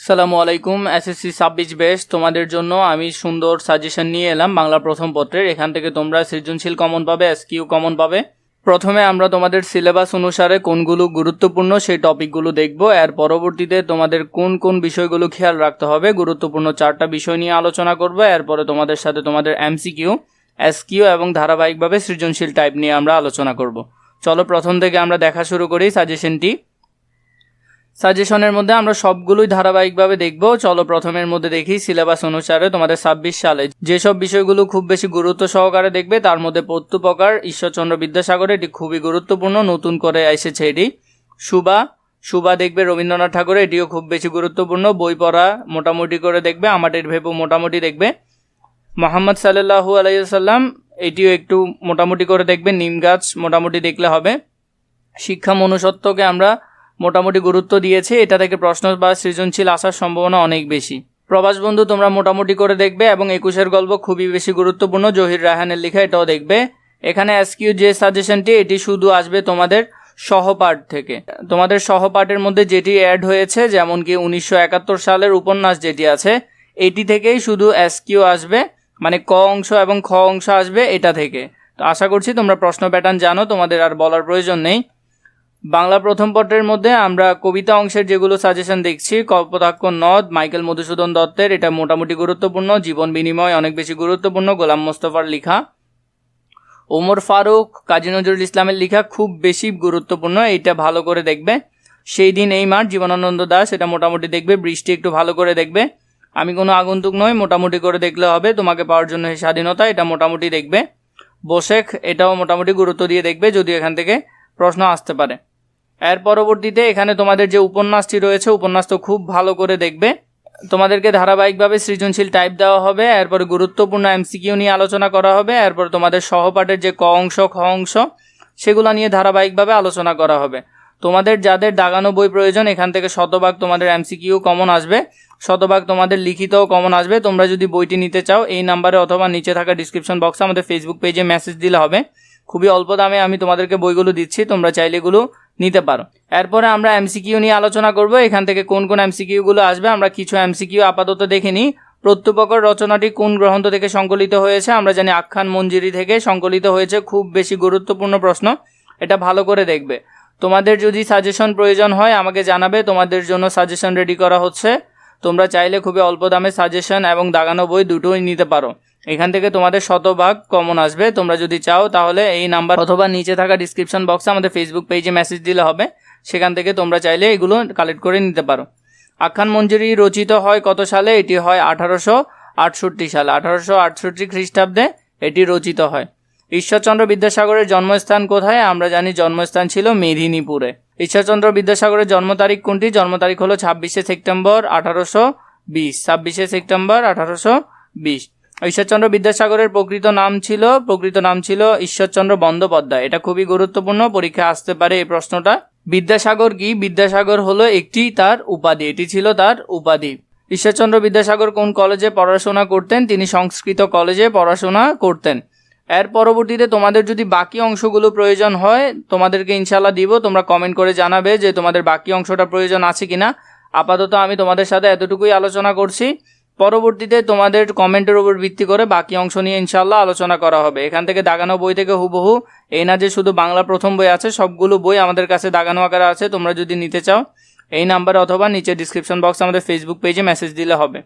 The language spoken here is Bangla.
আসসালামু আলাইকুম। এসএসসি 26 ব্যাচ তোমাদের জন্য আমি সুন্দর সাজেশন নিয়ে এলাম বাংলা প্রথম পত্রের। এখান থেকে তোমরা সৃজনশীল কমন পাবে, এসকিউ কমন পাবে। প্রথমে আমরা তোমাদের সিলেবাস অনুসারে কোনগুলো গুরুত্বপূর্ণ সেই টপিকগুলো দেখব। এর পরবর্তীতে তোমাদের কোন কোন বিষয়গুলো খেয়াল রাখতে হবে, গুরুত্বপূর্ণ 4টা বিষয় নিয়ে আলোচনা করব। এরপরে তোমাদের সাথে তোমাদের এমসিকিউ, এসকিউ এবং ধারাবাহিকভাবে সৃজনশীল টাইপ নিয়ে আমরা আলোচনা করব। চলো প্রথম থেকে আমরা দেখা শুরু করি সাজেশনটি। সাজেশনের মধ্যে আমরা সবগুলোই ধারাবাহিকভাবে দেখব। চলো প্রথমের মধ্যে দেখি সিলেবাস অনুসারে তোমাদের 26 সালে যেসব বিষয়গুলো খুব বেশি গুরুত্ব সহকারে দেখবে তার মধ্যে প্রত্যুপকার ঈশ্বরচন্দ্র বিদ্যাসাগর, এটি খুবই গুরুত্বপূর্ণ, নতুন করে এসেছে এটি। সুবা দেখবে রবীন্দ্রনাথ ঠাকুরের, এটিও খুব বেশি গুরুত্বপূর্ণ, বই পড়া মোটামুটি করে দেখবে, আমাদের ভেবো মোটামুটি দেখবে। মোহাম্মদ সাল্লাল্লাহু আলাইহি সাল্লাম, এটিও একটু মোটামুটি করে দেখবে, নিম গাছ মোটামুটি দেখলে হবে। শিক্ষা মনুষ্যত্বকে আমরা মোটামুটি গুরুত্ব দিয়েছে, এটা থেকে প্রশ্ন বা সৃজনশীল আসার সম্ভাবনা অনেক বেশি। প্রবাস বন্ধু তোমরা মোটামুটি করে দেখবে এবং 21-এর গল্প খুবই বেশি গুরুত্বপূর্ণ, জহির রায়হানের লেখা, এটাও দেখবে। এখানে এসকিউ যে সাজেশনটি এটি শুধু আসবে তোমাদের সহপাঠ থেকে। তোমাদের সহপাঠের মধ্যে যেটি অ্যাড হয়েছে, যেমন কি 1971 সালের উপন্যাস যেটি আছে, এটি থেকেই শুধু এসকিউ আসবে, মানে ক অংশ এবং খ অংশ আসবে এটা থেকে। তো আশা করছি তোমরা প্রশ্ন প্যাটার্ন জানো, তোমাদের আর বলার প্রয়োজন নেই। বাংলা প্রথম পত্রের মধ্যে আমরা কবিতা অংশের যেগুলো সাজেশন দেখছি, কপোতাক্ষ নদ মাইকেল মধুসূদন দত্তের, এটা মোটামুটি গুরুত্বপূর্ণ। জীবন বিনিময় অনেক বেশি গুরুত্বপূর্ণ, গোলাম মোস্তফার লেখা। ওমর ফারুক, কাজী নজরুল ইসলামের লেখা, খুব বেশি গুরুত্বপূর্ণ, এইটা ভালো করে দেখবে। সেই দিন এই মাঠ, জীবনানন্দ দাশ, এটা মোটামুটি দেখবে। বৃষ্টি একটু ভালো করে দেখবে। আমি কোনো আগন্তুক নই, মোটামুটি করে দেখলে হবে। তোমাকে পাওয়ার জন্য এই স্বাধীনতা, এটা মোটামুটি দেখবে। বোশেখ, এটাও মোটামুটি গুরুত্ব দিয়ে দেখবে, যদিও এখান থেকে প্রশ্ন আসতে পারে। এর পরবর্তীতে এখানে তোমাদের যে উপন্যাসটি রয়েছে, উপন্যাস তো খুব ভালো করে দেখবে। তোমাদেরকে ধারাবাহিকভাবে সৃজনশীল টাইপ দেওয়া হবে, এরপরে গুরুত্বপূর্ণ এমসিকিউ নিয়ে আলোচনা করা হবে, এরপর তোমাদের সহপাঠের যে ক অংশ খ অংশ সেগুলো নিয়ে ধারাবাহিকভাবে আলোচনা করা হবে। তোমাদের যাদের দাগানো বই প্রয়োজন, এখান থেকে শতভাগ তোমাদের এমসিকিউ কমন আসবে, শতভাগ তোমাদের লিখিতও কমন আসবে। তোমরা যদি বইটি নিতে চাও এই নাম্বারে অথবা নিচে থাকা ডিসক্রিপশন বক্সে আমাদের ফেসবুক পেজে মেসেজ দিলে হবে। খুবই অল্প দামে আমি তোমাদেরকে বইগুলো দিচ্ছি, তোমরা চাইলে এগুলো নিতে পারো। এরপরে আমরা এমসিকিউ নিয়ে আলোচনা করব। এখান থেকে কোন কোন এমসিকিউগুলো আসবে আমরা কিছু এমসিকিউ আপাতত দেখে নিই। প্রত্যুপকার রচনাটি কোন গ্রন্থ থেকে সংকলিত হয়েছে? আমরা জানি আখ্যান মঞ্জরি থেকে সংকলিত হয়েছে, খুব বেশি গুরুত্বপূর্ণ প্রশ্ন, এটা ভালো করে দেখবে। তোমাদের যদি সাজেশন প্রয়োজন হয় আমাকে জানাবে, তোমাদের জন্য সাজেশন রেডি করা হচ্ছে। তোমরা চাইলে খুবই অল্প দামে সাজেশন এবং দাগানো বই দুটোই নিতে পারো। এখান থেকে তোমাদের শতভাগ কমন আসবে। তোমরা যদি চাও তাহলে এই নাম্বার অথবা নিচে থাকা ডিসক্রিপশন বক্সে আমাদের ফেসবুক পেজে মেসেজ দিলে হবে, সেখান থেকে তোমরা চাইলে এগুলো কালেক্ট করে নিতে পারো। আখ্যান মঞ্জরি রচিত হয় কত সালে? এটি হয় 1868 সালে, 1868 খ্রিস্টাব্দে এটি রচিত হয়। ঈশ্বরচন্দ্র বিদ্যাসাগরের জন্মস্থান কোথায়? আমরা জানি জন্মস্থান ছিল মেদিনীপুরে। ঈশ্বরচন্দ্র বিদ্যাসাগরের জন্ম তারিখ কোনটি? জন্ম তারিখ হলো 26শে সেপ্টেম্বর 1820, 26শে সেপ্টেম্বর 1820। ঈশ্বরচন্দ্র বিদ্যাসাগরের প্রকৃত নাম ছিল ঈশ্বরচন্দ্র বন্দ্যোপাধ্যায়, এটা খুবই গুরুত্বপূর্ণ, পরীক্ষা আসতে পারে এই প্রশ্নটা। বিদ্যাসাগর কি? বিদ্যাসাগর হলো একটি তার উপাধি, এটি ছিল তার উপাধি। ঈশ্বরচন্দ্র বিদ্যাসাগর কোন কলেজে পড়াশোনা করতেন? তিনি সংস্কৃত কলেজে পড়াশোনা করতেন। এর পরবর্তীতে তোমাদের যদি বাকি অংশগুলো প্রয়োজন হয় তোমাদেরকে ইনশাল্লাহ দিব, তোমরা কমেন্ট করে জানাবে যে তোমাদের বাকি অংশটা প্রয়োজন আছে কিনা। আপাতত আমি তোমাদের সাথে এতটুকুই আলোচনা করছি, পরবর্তীতে তোমাদের কমেন্টের উপর ভিত্তি করে বাকি অংশ নিয়ে ইনশাল্লাহ আলোচনা করা হবে। এখান থেকে দাগানো বই থেকে হুবহু, এই না যে শুধু বাংলা প্রথম বই আছে, সবগুলো বই আমাদের কাছে দাগানো আকারে আছে। তোমরা যদি নিতে চাও এই নাম্বারে অথবা নিচে ডিসক্রিপশন বক্সে আমাদের ফেসবুক পেজে মেসেজ দিলে হবে।